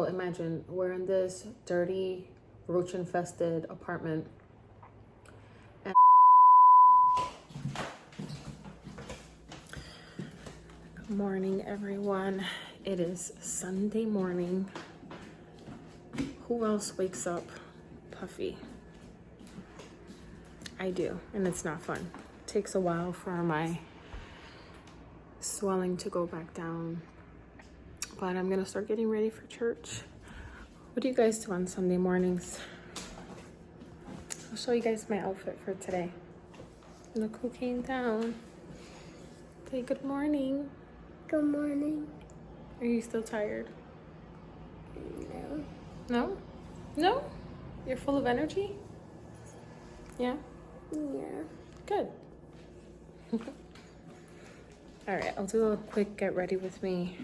So imagine we're in this dirty, roach infested apartment. And good morning, everyone. It is Sunday morning. Who else wakes up puffy? I do, and it's not fun. It takes a while for my swelling to go back down. But I'm gonna start getting ready for church. What do you guys do on Sunday mornings? I'll show you guys my outfit for today. Look who came down. Say good morning. Good morning. Are you still tired? No. No? No? You're full of energy? Yeah? Yeah. Good. All right, I'll do a quick get ready with me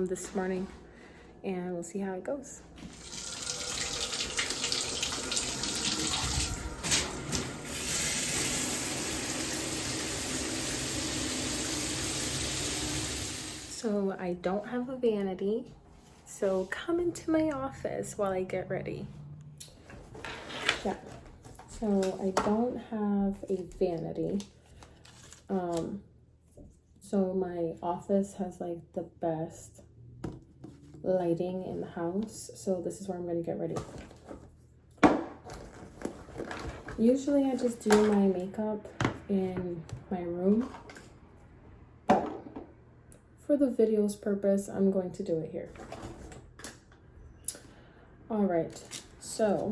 this morning and we'll see how it goes. So I don't have a vanity, so come into my office while I get ready. Yeah, so I don't have a vanity. So my office has like the best lighting in the house, so this is where I'm gonna get ready. Usually I just do my makeup in my room, but for the video's purpose, I'm going to do it here. All right, so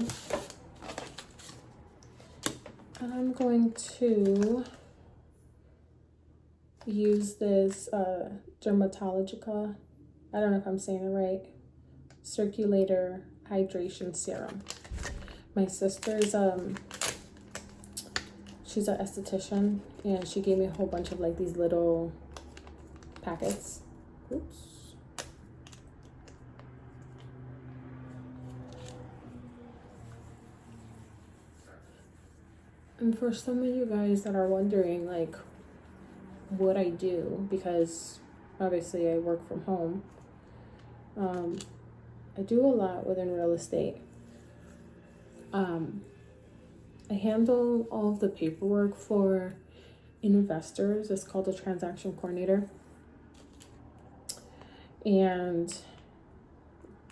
I'm going to use this Dermatologica, I don't know if I'm saying it right, Circulator Hydration Serum. My sister's, she's an esthetician, and she gave me a whole bunch of like these little packets. Oops. And for some of you guys that are wondering like what I do, because obviously I work from home, I do a lot within real estate. I handle all of the paperwork for investors. It's called a transaction coordinator. And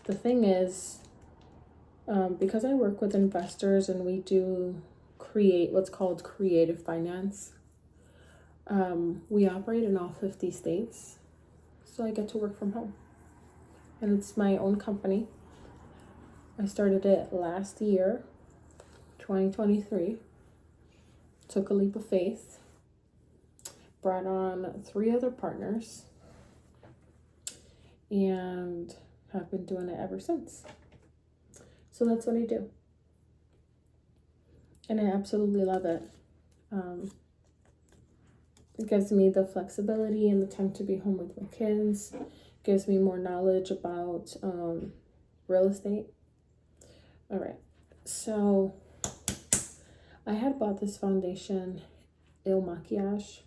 the thing is, because I work with investors and we do create what's called creative finance, we operate in all 50 states. So I get to work from home. And it's my own company. I started it last year, 2023. Took a leap of faith. Brought on 3 other partners. And have been doing it ever since. So that's what I do. And I absolutely love it. It gives me the flexibility and the time to be home with my kids. Gives me more knowledge about real estate. All right, so I had bought this foundation, Il Makiage.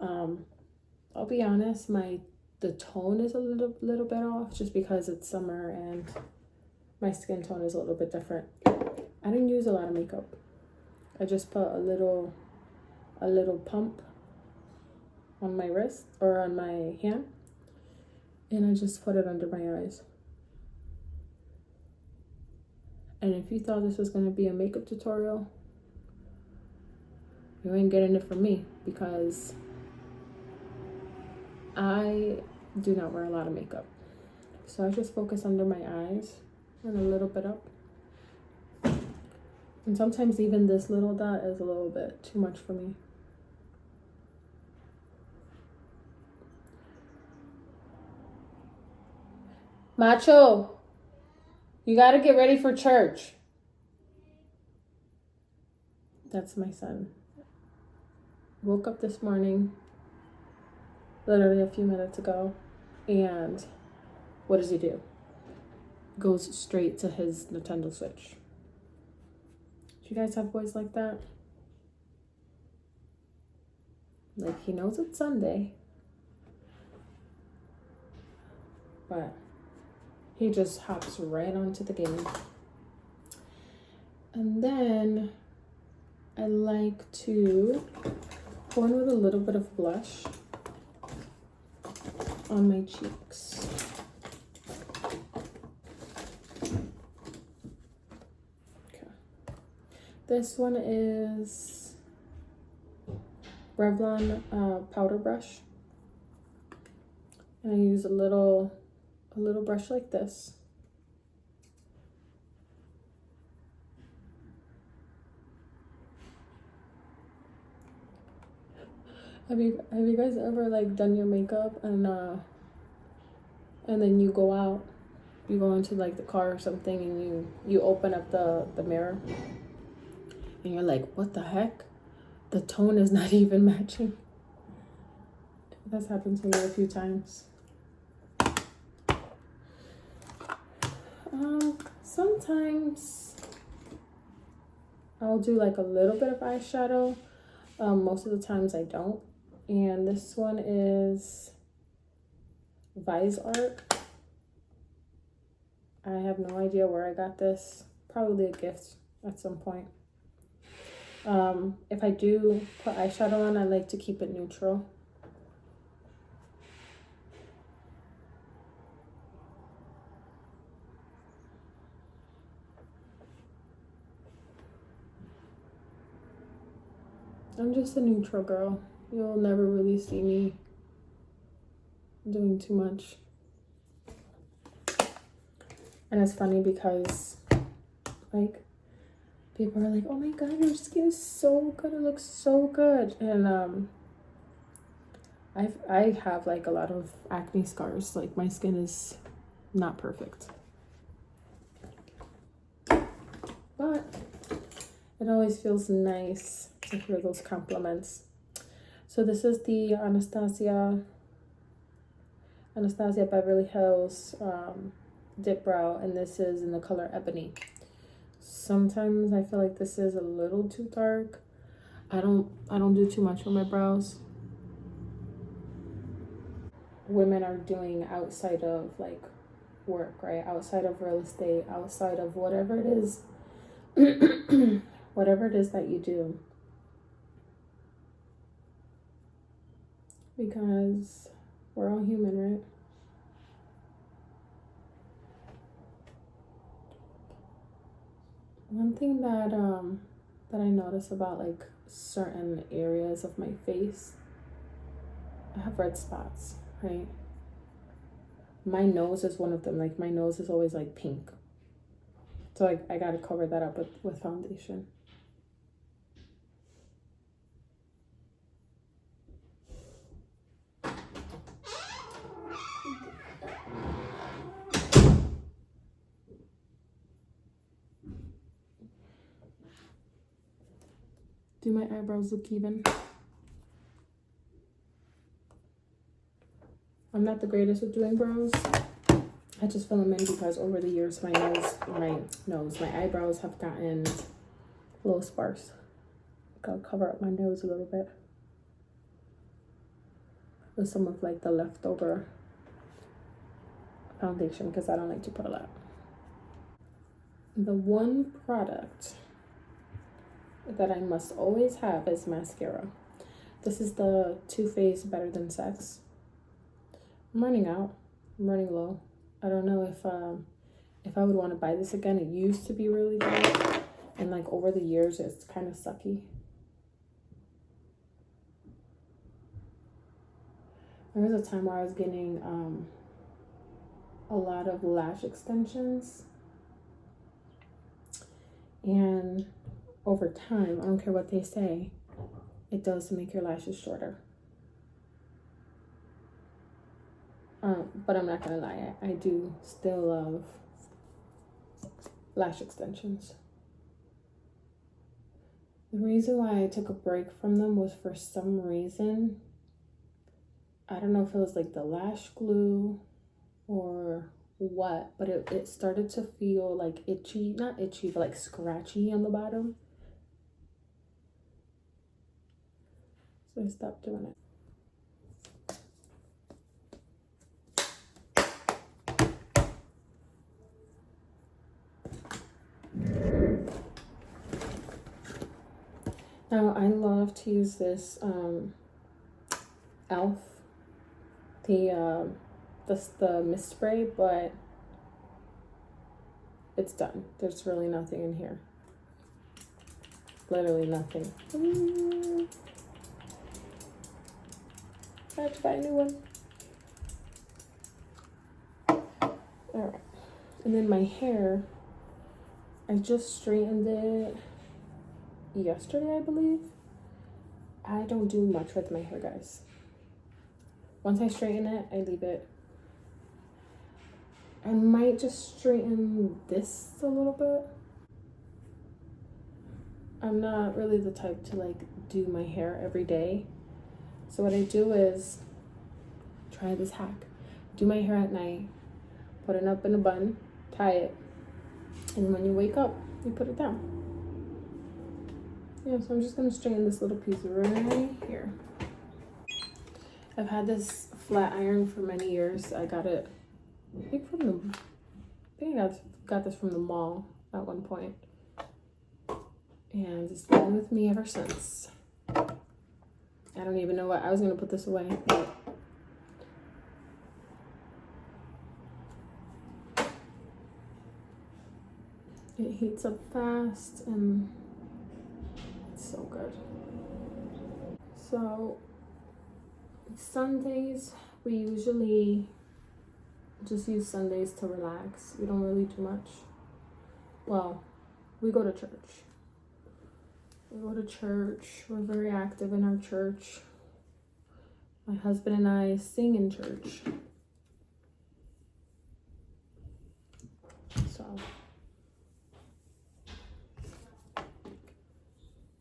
I'll be honest, the tone is a little bit off just because it's summer and my skin tone is a little bit different. I didn't use a lot of makeup. I just put a little pump on my wrist or on my hand, and I just put it under my eyes. And if you thought this was going to be a makeup tutorial, you ain't getting it from me, because I do not wear a lot of makeup. So I just focus under my eyes and a little bit up. And sometimes even this little dot is a little bit too much for me. Macho, you gotta get ready for church. That's my son. Woke up this morning, literally a few minutes ago, and what does he do? Goes straight to his Nintendo Switch. Do you guys have boys like that? Like, he knows it's Sunday, but He just hops right onto the game. And then I like to go in with a little bit of blush on my cheeks. Okay. This one is Revlon powder brush. And I use a little brush like this. Have you guys ever like done your makeup and then you go out, you go into like the car or something, and you open up the mirror and you're like, what the heck? The tone is not even matching. That's happened to me a few times. Sometimes I'll do like a little bit of eyeshadow. Most of the times I don't. And this one is Vise Art. I have no idea where I got this. Probably a gift at some point. If I do put eyeshadow on, I like to keep it neutral. I'm just a neutral girl. You'll never really see me doing too much. And it's funny because like people are like, oh my god, your skin is so good, it looks so good. And I have like a lot of acne scars. Like my skin is not perfect, but it always feels nice to hear those compliments. So this is the Anastasia Beverly Hills Dip Brow, and this is in the color Ebony. Sometimes I feel like this is a little too dark. I don't do too much with my brows. Women are doing outside of like work, right? Outside of real estate, outside of whatever it is, whatever it is that you do. Because we're all human, right? One thing that I notice about like certain areas of my face, I have red spots, right? My nose is one of them. Like my nose is always like pink. So I gotta cover that up with foundation. Do my eyebrows look even? I'm not the greatest at doing brows. I just fill them in because over the years my eyebrows have gotten a little sparse. I'll cover up my nose a little bit with some of like the leftover foundation because I don't like to put a lot. The one product that I must always have is mascara. This is the Too Faced Better Than Sex. I'm running out. I'm running low. I don't know if I would want to buy this again. It used to be really good, and like over the years it's kind of sucky. There was a time where I was getting a lot of lash extensions, and over time, I don't care what they say, it does make your lashes shorter. But I'm not gonna lie, I do still love lash extensions. The reason why I took a break from them was for some reason, I don't know if it was like the lash glue or what, but it started to feel like itchy, not itchy, but like scratchy on the bottom. So I stopped doing it. Now I love to use this Elf, the mist spray, but it's done. There's really nothing in here. Literally nothing. I have to buy a new one. Alright. And then my hair, I just straightened it yesterday, I believe. I don't do much with my hair, guys. Once I straighten it, I leave it. I might just straighten this a little bit. I'm not really the type to like do my hair every day. So what I do is try this hack. Do my hair at night, put it up in a bun, tie it, and when you wake up, you put it down. Yeah, so I'm just gonna straighten this little piece right here. I've had this flat iron for many years. I got it, I think I got this from the mall at one point. And it's been with me ever since. I don't even know what, I was gonna put this away, but it heats up fast and it's so good. So Sundays, we usually just use Sundays to relax. We don't really do much. Well, we go to church. We're very active in our church. My husband and I sing in church. So,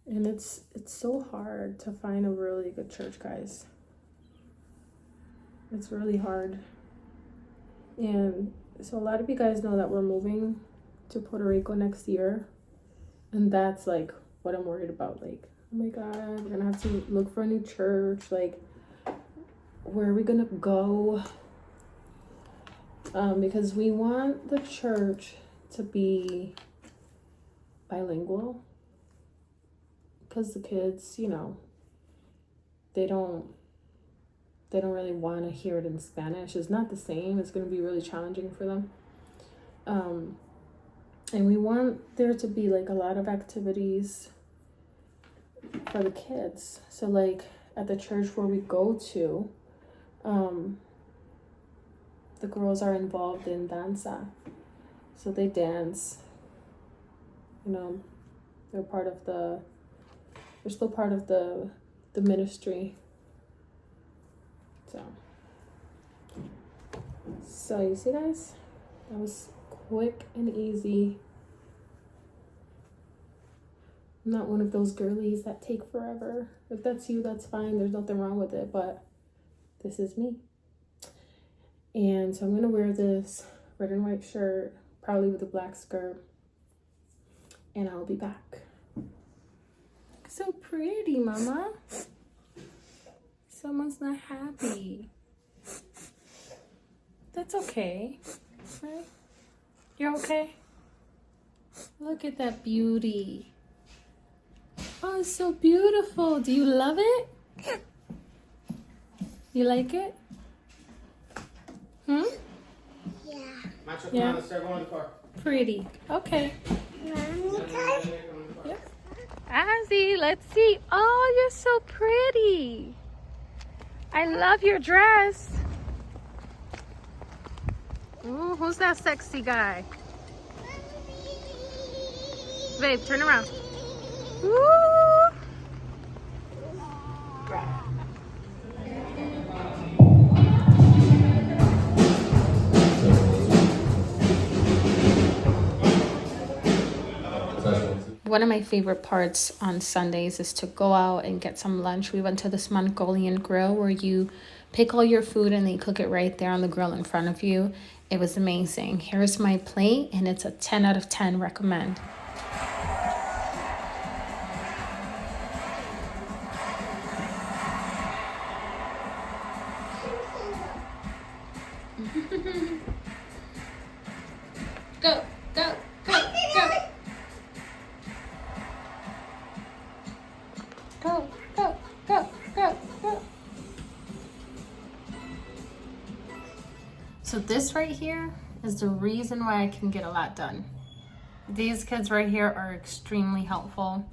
and it's so hard to find a really good church, guys. It's really hard. And so a lot of you guys know that we're moving to Puerto Rico next year. And that's like what I'm worried about. Like, oh my God, we're gonna have to look for a new church. Like, where are we gonna go? Because we want the church to be bilingual. Because the kids, you know, they don't really want to hear it in Spanish. It's not the same. It's going to be really challenging for them. And we want there to be like a lot of activities for the kids. So like at the church where we go to, the girls are involved in danza. So they dance, you know, they're still part of the ministry. So you see, guys, that was quick and easy. I'm not one of those girlies that take forever. If that's you, that's fine. There's nothing wrong with it, but this is me. And so I'm gonna wear this red and white shirt, probably with a black skirt, and I'll be back. So pretty, mama. Someone's not happy. That's okay, right? You're okay? Look at that beauty. Oh, it's so beautiful. Do you love it? You like it? Yeah. Yeah. Pretty. Okay. Yep. Azzy, let's see. Oh, you're so pretty. I love your dress. Ooh, who's that sexy guy? Babe, turn around. Ooh. One of my favorite parts on Sundays is to go out and get some lunch. We went to this Mongolian grill where you pick all your food and they cook it right there on the grill in front of you. It was amazing. Here's my plate, and it's a 10 out of 10 recommend. Go, go, go, go. this right here is the reason why I can get a lot done. These kids right here are extremely helpful.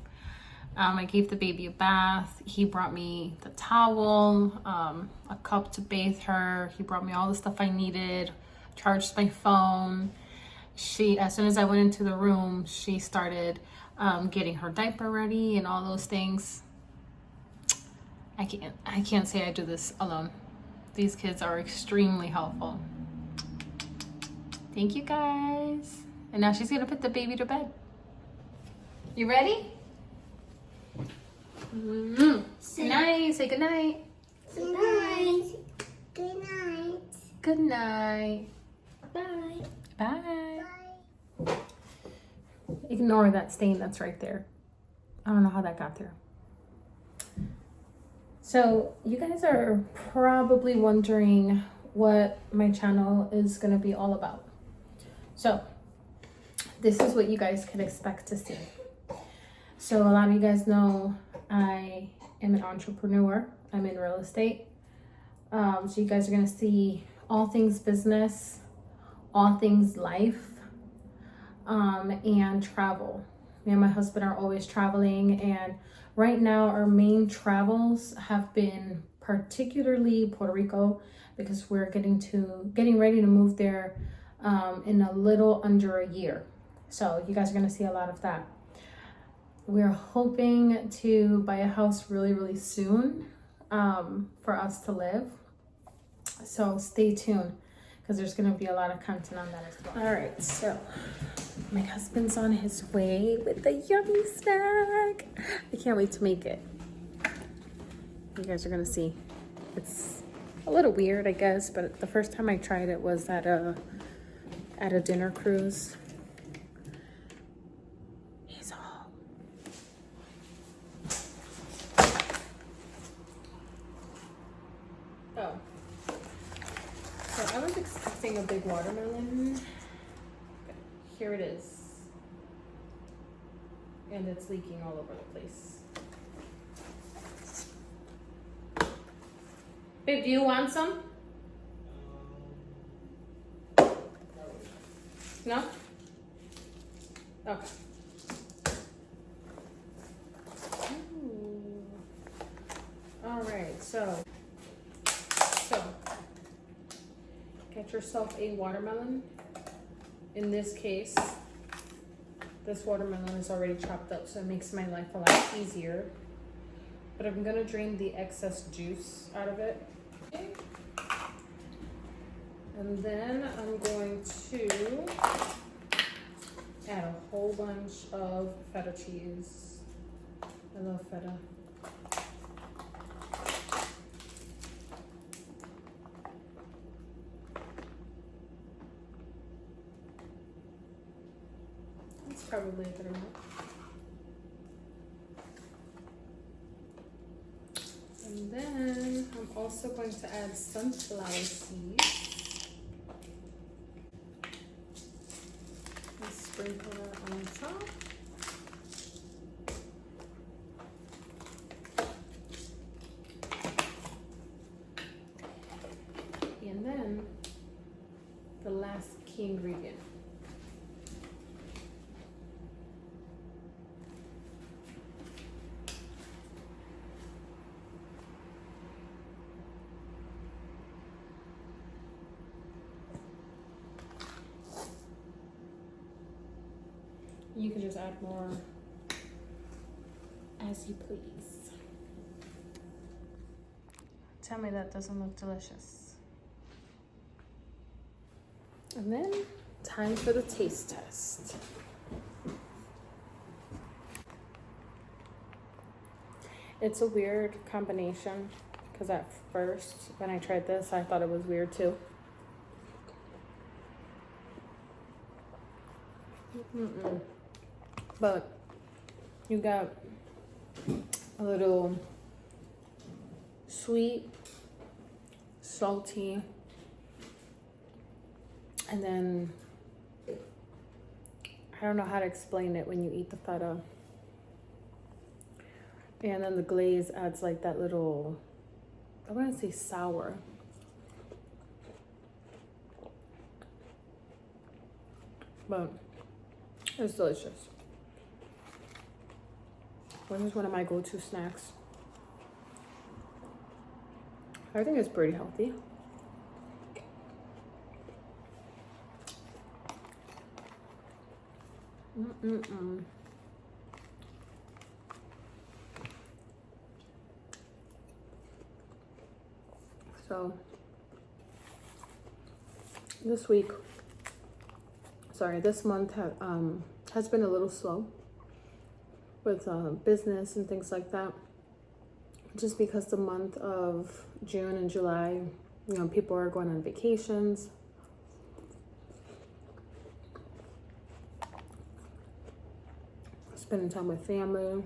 I gave the baby a bath. He brought me the towel, a cup to bathe her. He brought me all the stuff I needed, charged my phone. As soon as I went into the room, she started getting her diaper ready and all those things. I can't say I do this alone. These kids are extremely helpful. Thank you guys. And now she's gonna put the baby to bed. You ready? Good night. Say good night. Good night. Good night. Good night. Bye. Bye. Bye. Ignore that stain that's right there. I don't know how that got there. So you guys are probably wondering what my channel is going to be all about. So this is what you guys can expect to see. So a lot of you guys know I am an entrepreneur. I'm in real estate. So you guys are going to see all things business, all things life, and travel. Me and my husband are always traveling, and right now our main travels have been particularly Puerto Rico, because we're getting ready to move there in a little under a year. So you guys are going to see a lot of that. We're hoping to buy a house really, really soon for us to live. So stay tuned, because there's going to be a lot of content on that as well. All right, so my husband's on his way with a yummy snack. I can't wait to make it. You guys are going to see. It's a little weird, I guess, but the first time I tried it was at a dinner cruise. He's home. Oh. So I was expecting a big watermelon. Here it is. And it's leaking all over the place. Babe, do you want some? No? Okay. Ooh. All right, so get yourself a watermelon. In this case, this watermelon is already chopped up, so it makes my life a lot easier. But I'm gonna drain the excess juice out of it. Okay. And then I'm going to add a whole bunch of feta cheese. I love feta. That's probably a good amount. And then I'm also going to add sunflower seeds. And sprinkle that on top. And then the last key ingredient. You can just add more as you please. Tell me that doesn't look delicious. And then time for the taste test. It's a weird combination, because at first when I tried this, I thought it was weird too. But you got a little sweet, salty, and then I don't know how to explain it when you eat the feta. And then the glaze adds like that little, I want to say sour. but it's delicious. This is one of my go-to snacks. I think it's pretty healthy. So this month has been a little slow with business and things like that, just because the month of June and July, people are going on vacations. Spending time with family,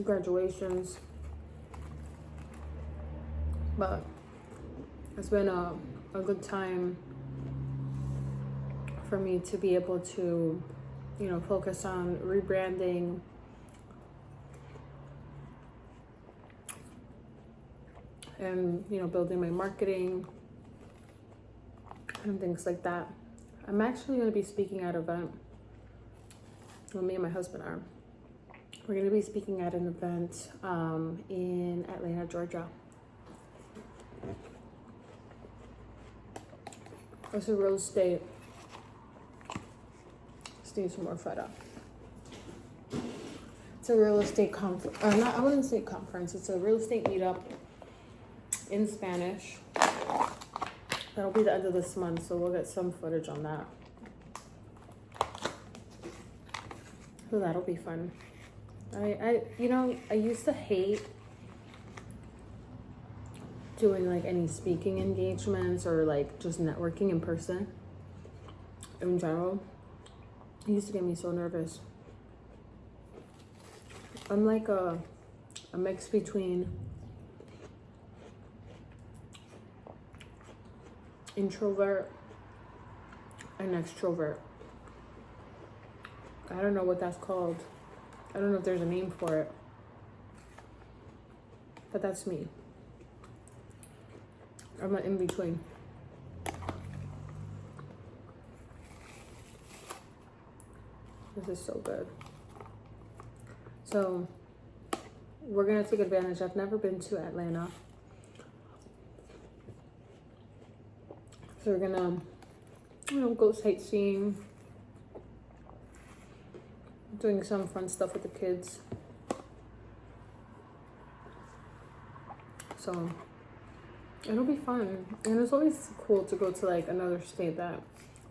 graduations. But it's been a good time for me to be able to, focus on rebranding, and, building my marketing and things like that. I'm actually going to be speaking at an event. Well, me and my husband are. We're going to be speaking at an event in Atlanta, Georgia. It's a real estate. Just need some more feta. It's a real estate conference. I wouldn't say conference. It's a real estate meetup in Spanish. That'll be the end of this month, so we'll get some footage on that. So that'll be fun. I used to hate doing like any speaking engagements or like just networking in person in general. It used to get me so nervous. I'm like a mix between introvert and extrovert. I don't know what that's called. I don't know if there's a name for it. But that's me. I'm an in-between. This is so good. So we're gonna take advantage. I've never been to Atlanta. So we're gonna, go sightseeing, doing some fun stuff with the kids. So it'll be fun. And it's always cool to go to like another state that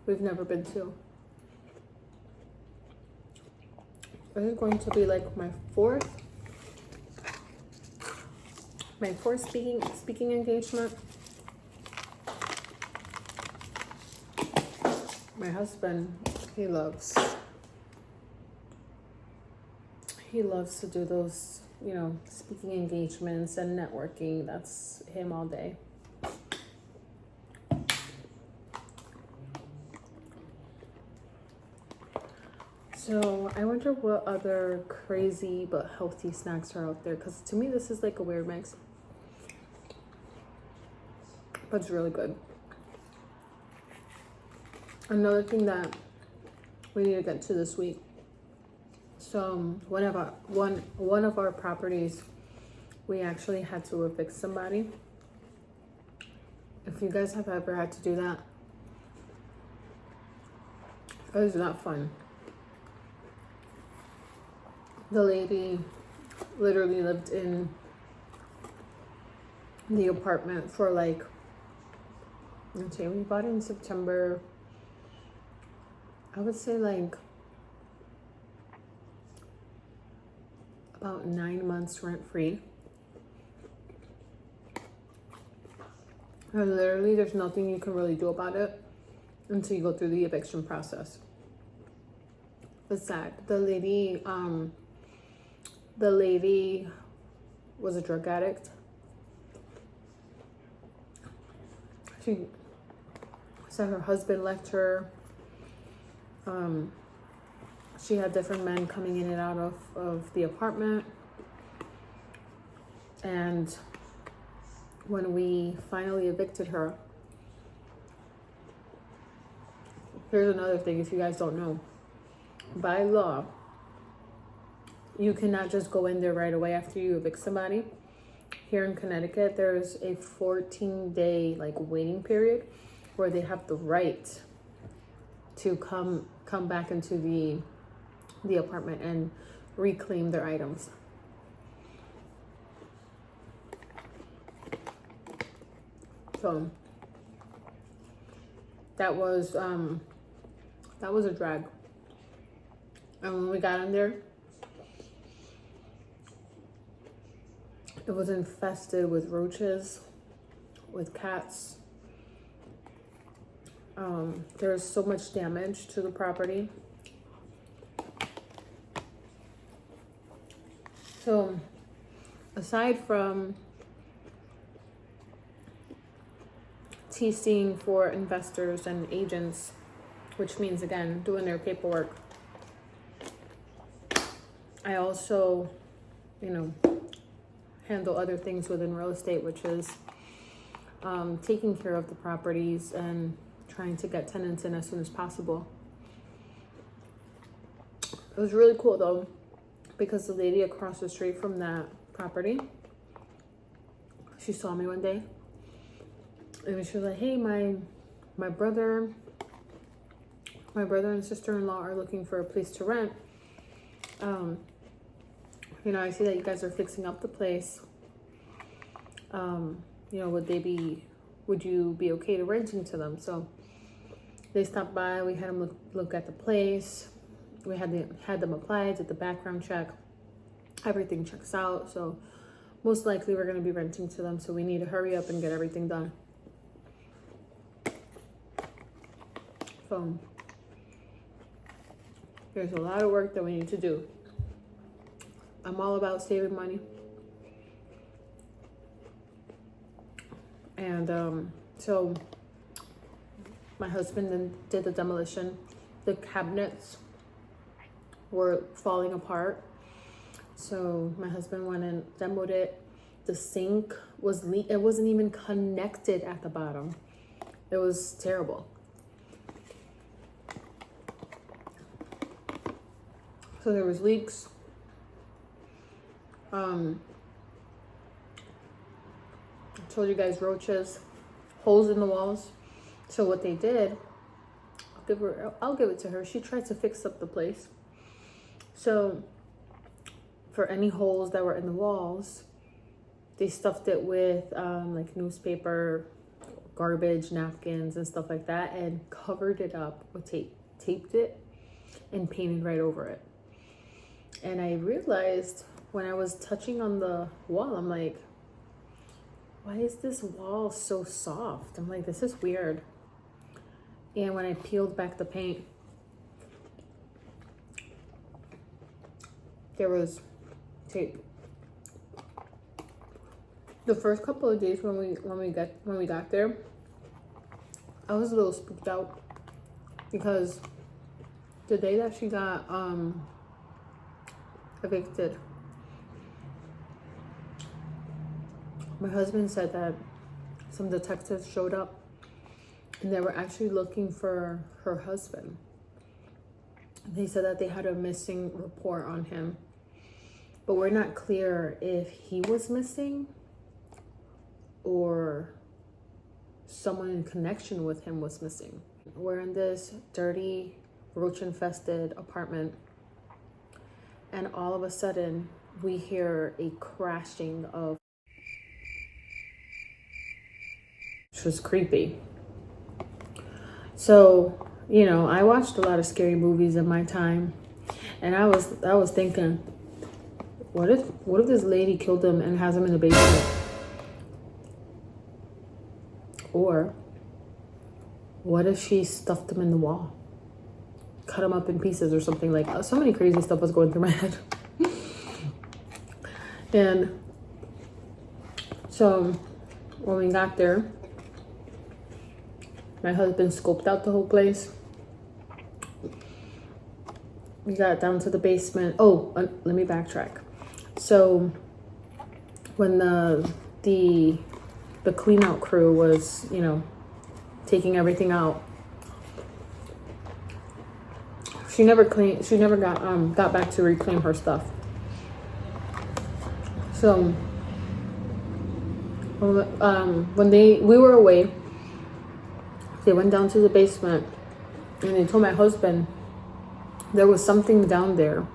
we've never been to. This is going to be like my fourth speaking engagement. My husband, he loves to do those, speaking engagements and networking. That's him all day. So I wonder what other crazy but healthy snacks are out there, because to me this is like a weird mix, but it's really good. Another thing that we need to get to this week. So one of our properties, we actually had to evict somebody. If you guys have ever had to do that, it was not fun. The lady literally lived in the apartment for like, let's see, we bought it in September. I would say like about 9 months rent free. And literally there's nothing you can really do about it until you go through the eviction process. It's sad. The lady was a drug addict. She said her husband left her. She had different men coming in and out of the apartment. And when we finally evicted her, here's another thing if you guys don't know. By law, you cannot just go in there right away after you evict somebody. Here in Connecticut, there's a 14-day like waiting period where they have the right to come back into the apartment and reclaim their items. So that was a drag. And when we got in there, it was infested with roaches, with cats. There was so much damage to the property. So aside from TCing for investors and agents, which means, again, doing their paperwork, I also, handle other things within real estate, which is taking care of the properties and trying to get tenants in as soon as possible. It was really cool though, because the lady across the street from that property, she saw me one day and she was like, hey, my brother and sister-in-law are looking for a place to rent. I see that you guys are fixing up the place. Would you be okay to renting to them? So they stopped by, we had them look at the place. We had them apply, did the background check. Everything checks out. So most likely we're going to be renting to them. So we need to hurry up and get everything done. So there's a lot of work that we need to do. I'm all about saving money. And so my husband then did the demolition. The cabinets were falling apart. So my husband went and demoed it. The sink it wasn't even connected at the bottom. It was terrible. So there was leaks. I told you guys, roaches, holes in the walls. So what they did, I'll give it to her. She tried to fix up the place. So for any holes that were in the walls, they stuffed it with like newspaper, garbage, napkins, and stuff like that, and covered it up with tape, taped it, and painted right over it. And I realized when I was touching on the wall, I'm like, why is this wall so soft? I'm like, this is weird. And when I peeled back the paint, there was tape. The first couple of days when we got there, I was a little spooked out because the day that she got evicted, my husband said that some detectives showed up and they were actually looking for her husband. They said that they had a missing report on him, but we're not clear if he was missing or someone in connection with him was missing. We're in this dirty, roach-infested apartment, and all of a sudden we hear a crashing of, which was creepy. So, I watched a lot of scary movies in my time, and I was thinking, what if this lady killed him and has him in the basement? Or what if she stuffed him in the wall, cut him up in pieces or something? Like, so many crazy stuff was going through my head. And so when we got there, my husband scoped out the whole place. We got down to the basement. Oh, let me backtrack. So when the clean out crew was, taking everything out, she never got back to reclaim her stuff. So when we were away, they went down to the basement and they told my husband there was something down there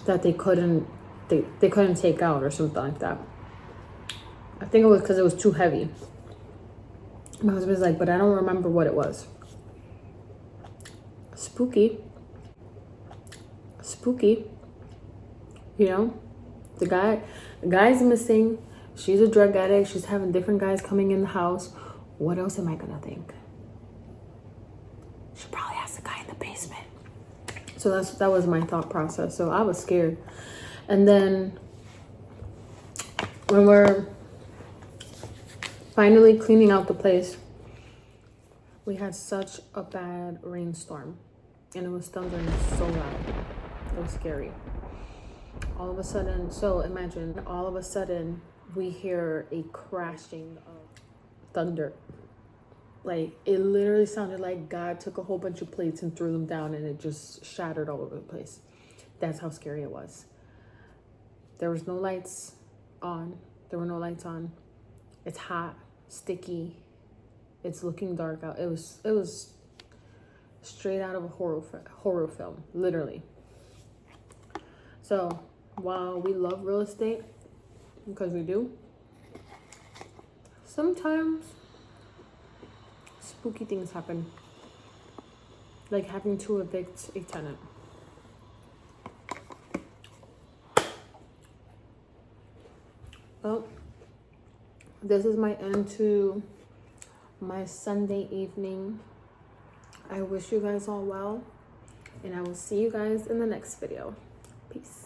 that they couldn't take out or something like that. I think it was because it was too heavy. My husband's like, but I don't remember what it was. Spooky. You know, the guy's missing. She's a drug addict. She's having different guys coming in the house. What else am I gonna think? She probably has the guy in the basement. So that was my thought process. So I was scared. And then when we're finally cleaning out the place, we had such a bad rainstorm. And it was thundering so loud. It was scary. All of a sudden, so imagine, all of a sudden, we hear a crashing of thunder. Like, it literally sounded like God took a whole bunch of plates and threw them down and it just shattered all over the place. That's how scary it was. There was no lights on. There were no lights on. It's hot, sticky. It's looking dark out. It was straight out of a horror film, literally. So while we love real estate, because we do, sometimes spooky things happen, like having to evict a tenant. Well, this is my end to my Sunday evening. I wish you guys all well, and I will see you guys in the next video. Peace.